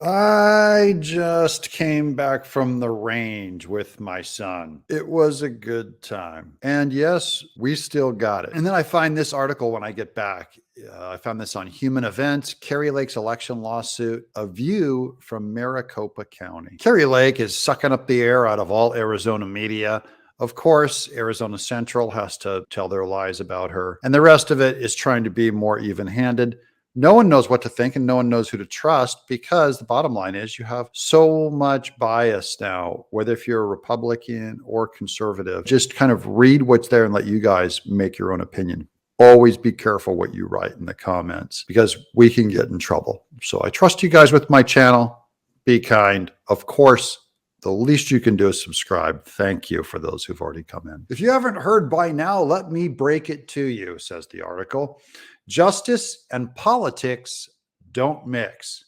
I just came back from the range with my son. It was a good time. And yes, we still got it. And then I find this article when I get back. I found this on Human Events, Kari Lake's election lawsuit, a view from Maricopa County. Kari Lake is sucking up the air out of all Arizona media. Of course, Arizona Central has to tell their lies about her, and the rest of it is trying to be more even handed. No one knows what to think and no one knows who to trust because the bottom line is you have so much bias now, whether if you're a Republican or conservative. Just kind of read what's there and let you guys make your own opinion. Always be careful what you write in the comments because we can get in trouble. So I trust you guys with my channel. Be kind. Of course, the least you can do is subscribe. Thank you for those who've already come in. If you haven't heard by now, let me break it to you, says the article. Justice and politics don't mix.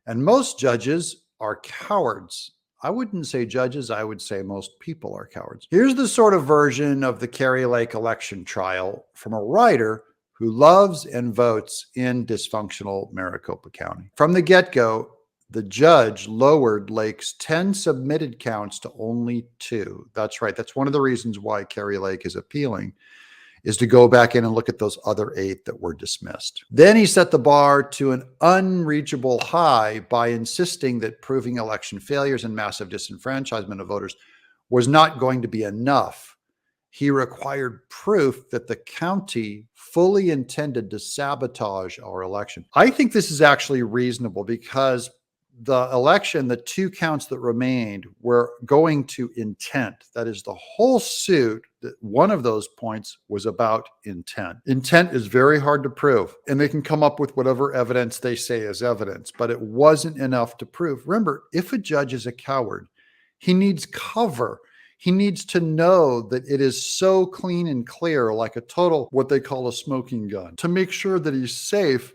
And most judges are cowards. I wouldn't say judges, I would say most people are cowards. Here's the sort of version of the Kari Lake election trial from a writer who loves and votes in dysfunctional Maricopa County. From the get-go, the judge lowered Lake's 10 submitted counts to only 2. That's right. That's one of the reasons why Kari Lake is appealing, is to go back in and look at those other 8 that were dismissed. Then he set the bar to an unreachable high by insisting that proving election failures and massive disenfranchisement of voters was not going to be enough. He required proof that the county fully intended to sabotage our election. I think this is actually reasonable because the election, the 2 counts that remained were going to intent. That is the whole suit. That one of those points was about intent. Intent is very hard to prove, and they can come up with whatever evidence they say is evidence, but it wasn't enough to prove. Remember, if a judge is a coward, he needs cover. He needs to know that it is so clean and clear, like a total, what they call a smoking gun, to make sure that he's safe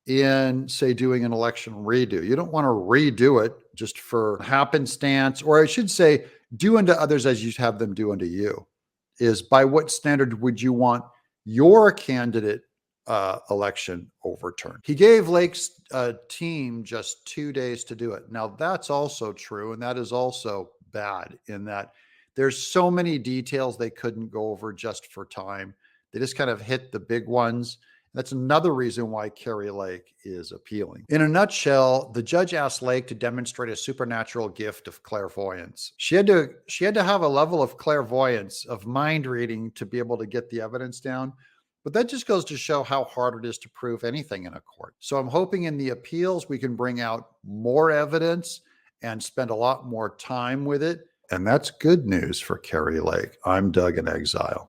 in, say, doing an election redo. You don't want to redo it just for happenstance, or I should say, do unto others as you have them do unto you. Is by what standard would you want your candidate election overturned? He gave Lake's team just 2 days to do it. Now, that's also true, and that is also bad in that there's so many details they couldn't go over just for time. They just kind of hit the big ones. That's another reason why Kari Lake is appealing. In a nutshell, the judge asked Lake to demonstrate a supernatural gift of clairvoyance. She had to have a level of clairvoyance, of mind reading, to be able to get the evidence down. But that just goes to show how hard it is to prove anything in a court. So I'm hoping in the appeals we can bring out more evidence and spend a lot more time with it. And that's good news for Kari Lake. I'm Doug in Exile.